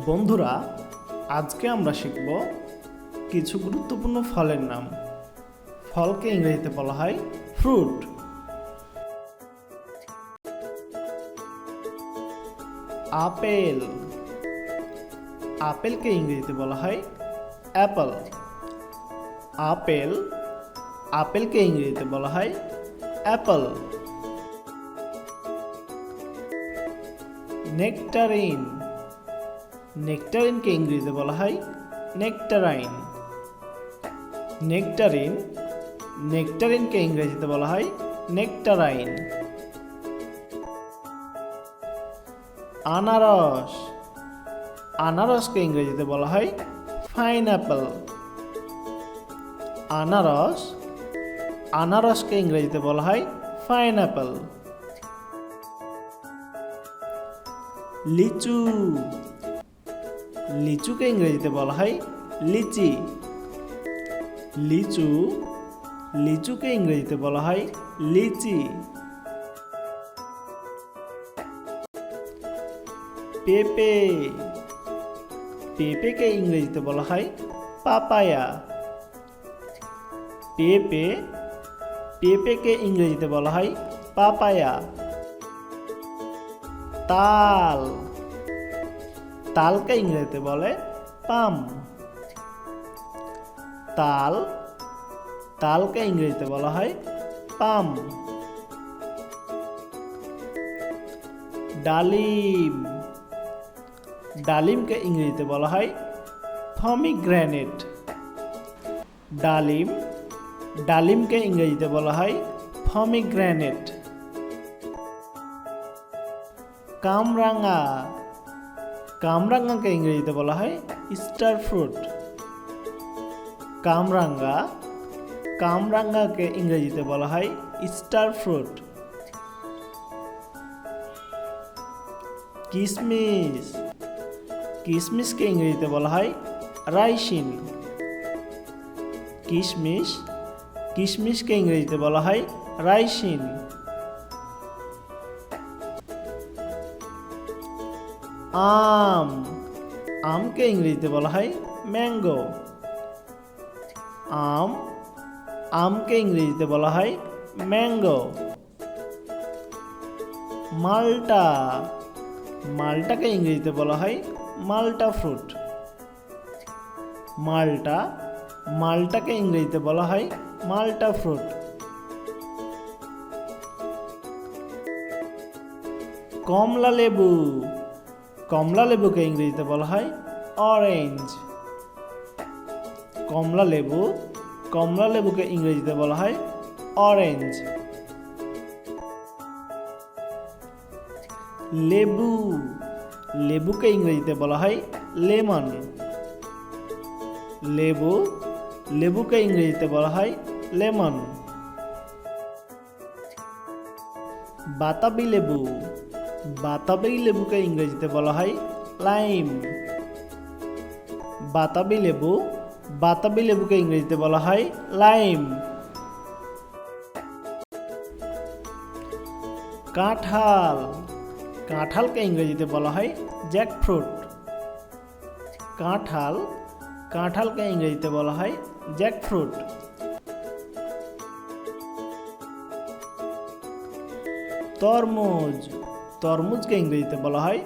বন্ধুরা, আজকে আমরা শিখব কিছু গুরুত্বপূর্ণ ফলের নাম। ফলকে ইংরেজিতে বলা হয় ফ্রুট। আপেল, আপেলকে ইংরেজিতে বলা হয় অ্যাপল। আপেল, আপেলকে ইংরেজিতে বলা হয় অ্যাপল। নেকটারিন, নেকটারিনকে ইংরেজিতে বলা হয় নেকটারাইন। নেকটারিন, নেকটারিনকে ইংরেজিতে বলা হয় নেকটারাইন। আনারস, আনারসকে ইংরেজিতে বলা হয় পাইনঅ্যাপল। আনারস, আনারসকে ইংরেজিতে বলা হয় পাইনঅ্যাপল। লিচু, লিচুকে ইংরেজিতে বলা হয় লিচি। লিচু, লিচুকে ইংরেজিতে বলা হয় লিচি। পেঁপে, পেঁপেকে ইংরেজিতে বলা হয় পাপায়া। পেঁপে, পেঁপেকে ইংরেজিতে বলা হয় পাপায়া। তাল, তালকে ইংরেজিতে বলে পাম। তাল, তালকে ইংরেজিতে বলা হয় পাম। ডালিম, ডালিমকে ইংরেজিতে বলা হয় পমিগ্রেনেট। ডালিম, ডালিমকে ইংরেজিতে বলা হয় পমিগ্রেনেট। কামরাঙা, কামরাঙাকে ইংরেজিতে বলা হয় স্টার ফ্রুট। কামরাঙা, কামরাঙাকে ইংরেজিতে বলা হয় স্টার ফ্রুট। কিশমিশ, কিশমিশকে ইংরেজিতে বলা হয় রাইসিন। কিশমিশ, কিশমিশকে ইংরেজিতে বলা হয় রাইসিন। আম, আমকে ইংরেজিতে বলা হয় ম্যাঙ্গো। আম, আমকে ইংরেজিতে বলা হয় ম্যাঙ্গো। মাল্টা, মাল্টাকে ইংরেজিতে বলা হয় মাল্টা ফ্রুট। মাল্টা, মাল্টাকে ইংরেজিতে বলা হয় মাল্টা ফ্রুট। কমলা লেবু, কমলা লেবুকে ইংরেজিতে বলা হয় অরেঞ্জ। কমলা লেবু, কমলা লেবুকে ইংরেজিতে বলা হয় অরেঞ্জ। লেবু, লেবুকে ইংরেজিতে বলা হয় লেমন। লেবু, লেবুকে ইংরেজিতে বলা হয় লেমন। বাতাবি লেবু, বাতাবি লেবুকে ইংরেজিতে বলা হয় লাইম। বাতাবি লেবু, বাতাবি লেবুকে ইংরেজিতে বলা হয় লাইম। কাঁঠাল, কাঁঠালকে ইংরেজিতে বলা হয় জ্যাকফ্রুট। কাঁঠাল, কাঁঠালকে ইংরেজিতে বলা হয় জ্যাকফ্রুট। তরমুজ, তরমুজকে ইংরেজিতে বলা হয়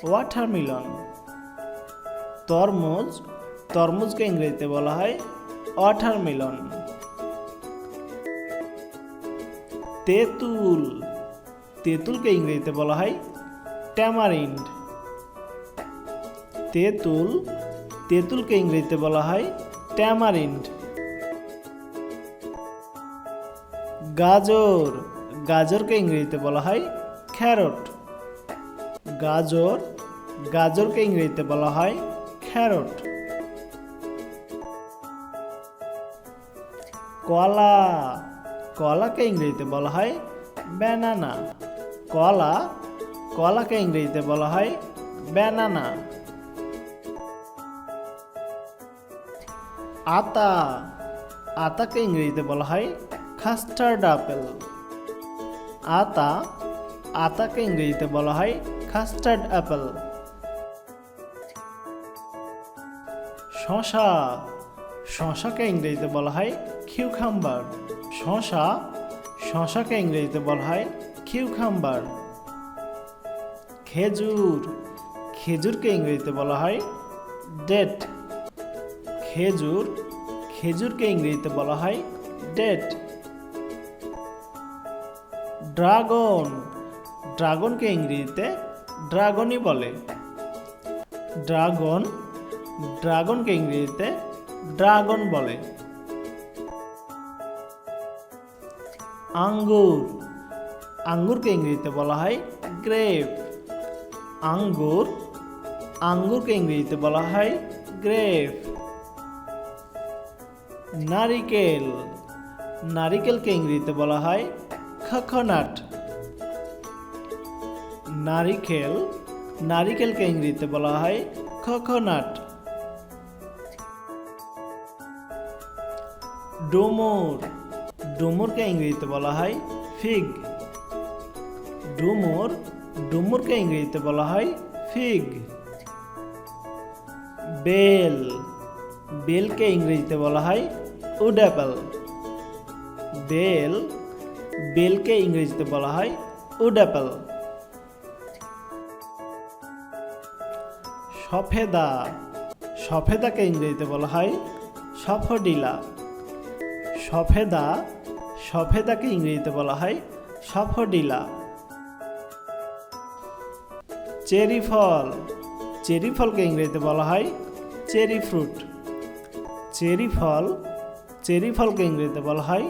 ওয়াটারমেলন। তরমুজ, তরমুজকে ইংরেজিতে বলা হয় ওয়াটারমেলন। তেঁতুল, তেঁতুলকে ইংরেজিতে বলা হয় ট্যামারিন্ড। তেঁতুল, তেঁতুলকে ইংরেজিতে বলা হয় ট্যামারিন্ড। গাজর, গাজরকে ইংরেজিতে বলা হয় ক্যারট। গাজর, গাজরকে ইংরেজিতে বলা হয় ক্যারট। কলা, কলাকে ইংরেজিতে বলা হয় ব্যানানা। কলা, কলাকে ইংরেজিতে বলা হয় ব্যানানা। আতা, আতাকে ইংরেজিতে বলা হয় কাস্টার্ড আপেল। আতা, আতাকে ইংরেজিতে বলা হয় কাস্টার্ড অ্যাপেল। শসা, শসাকে ইংরেজিতে বলা হয় কিউকাম্বার। শসা, শসাকে ইংরেজিতে বলা হয় কিউকাম্বার। খেজুর, খেজুরকে ইংরেজিতে বলা হয় ডেট। খেজুর, খেজুরকে ইংরেজিতে বলা হয় ডেট। ড্রাগন, ড্রাগনকে ইংরেজিতে ড্রাগনই বলে। ড্রাগন, ড্রাগনকে ইংরেজিতে ড্রাগন বলে। আঙ্গুর, আঙ্গুরকে ইংরেজিতে বলা হয় গ্রেপ। আঙ্গুর, আঙ্গুরকে ইংরেজিতে বলা হয় গ্রেপ। নারিকেল, নারিকেলকে ইংরেজিতে বলা হয় কোকোনাট। নারিকেল, নারিকেলকে ইংরেজিতে বলা হয় কোকোনাট। ডুমুর, ডুমুরকে ইংরেজিতে বলা হয় ফিগ। ডুমুর, ডুমুরকে ইংরেজিতে বলা হয় ফিগ। বেল, বেলকে ইংরেজিতে বলা হয় উড অ্যাপেল। বেল, বেলকে ইংরেজিতে বলা হয় উড অ্যাপেল। সফেদা, সফেদাকে ইংরেজিতে বলা হয় সফডিলা। সফেদা, সফেদাকে ইংরেজিতে বলা হয় সফডিলা। চেরি ফল, চেরি ফলকে ইংরেজিতে বলা হয় চেরি ফ্রুট। চেরি ফল, চেরি ফলকে ইংরেজিতে বলা হয়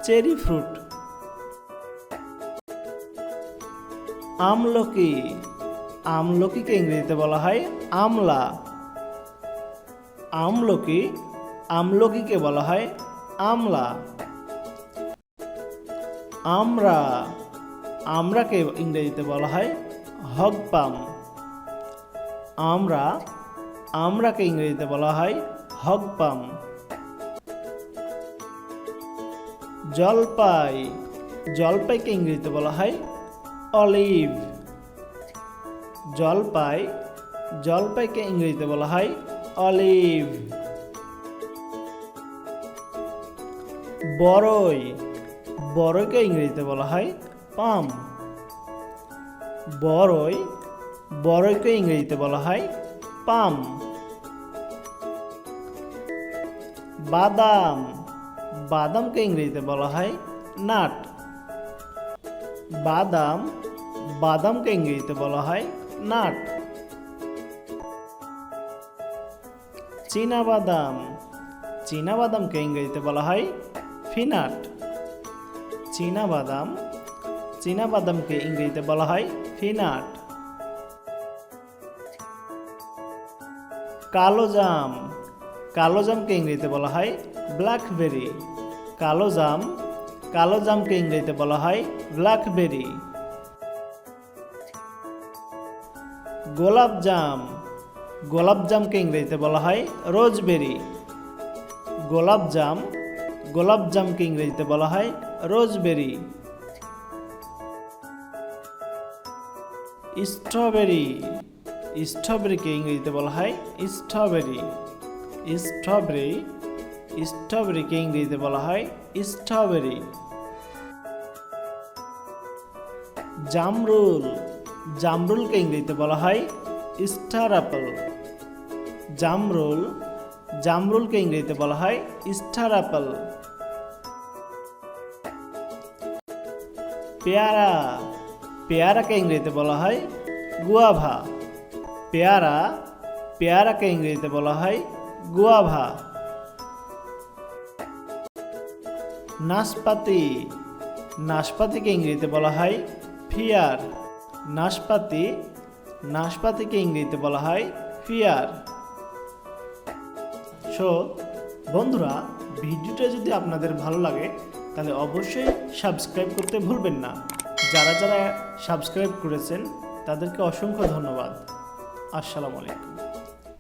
চেরি ফ্রুট। আমলকি, আমলকিকে ইংরেজিতে বলা হয় আমলা। আমলকি, আমলকিকে বলা হয় আমলা। আমরা, আমরাকে ইংরেজিতে বলা হয় হগপাম। আমরা, আমরাকে ইংরেজিতে বলা হয় হগপাম। জলপাই, জলপাইকে ইংরেজিতে বলা হয় অলিভ। জলপাই, জলপাইকে ইংরেজিতে বলা হয় অলিভ। বরই, বরইকে ইংরেজিতে বলা হয় পাম। বরই, বরইকে ইংরেজিতে বলা হয় পাম। বাদাম, বাদামকে ইংরেজিতে বলা হয় নাট। বাদাম, বাদামকে ইংরেজিতে বলা হয় নাট। চীনাবাদাম, চীনাবাদামকে ইংরেজিতে বলা হয় পিনাট। চীনাবাদাম, চীনাবাদামকে ইংরেজিতে বলা হয় পিনাট। কালোজাম, কালোজামকে ইংরেজিতে বলা হয় ব্ল্যাকবেরি। কালোজাম, কালোজামকে ইংরেজিতে বলা হয় ব্ল্যাকবেরি। গোলাপজাম, গোলাপজামকে ইংরেজিতে বলা হয় রোজবেরি। গোলাপজাম, গোলাপজামকে ইংরেজিতে বলা হয় রোজবেরি। স্ট্রবেরি, স্ট্রবেরিকে ইংরেজিতে বলা হয় স্ট্রবেরি। স্ট্রবেরি, স্ট্রবেরিকে ইংরেজিতে বলা হয় স্ট্রবেরি। জামরুল, জামরুলকে ইংরেজিতে বলা হয় স্টার অ্যাপেল। জামরুল, জামরুলকে ইংরেজিতে বলা হয় স্টার অ্যাপেল। পেয়ারা, পেয়ারাকে ইংরেজিতে বলা হয় গুয়াভা। পেয়ারা, পেয়ারাকে ইংরেজিতে বলা হয় গুয়াভা। নাশপাতি, নাশপাতিকে ইংরেজিতে বলা হয় ফিয়ার। নাশপাতি, নাশপাতিকে ইংরেজিতে বলা হয় ফিয়ার। সো বন্ধুরা, ভিডিওটা যদি আপনাদের ভালো লাগে তাহলে অবশ্যই সাবস্ক্রাইব করতে ভুলবেন না। যারা যারা সাবস্ক্রাইব করেছেন তাদেরকে অসংখ্য ধন্যবাদ। আসসালামু আলাইকুম।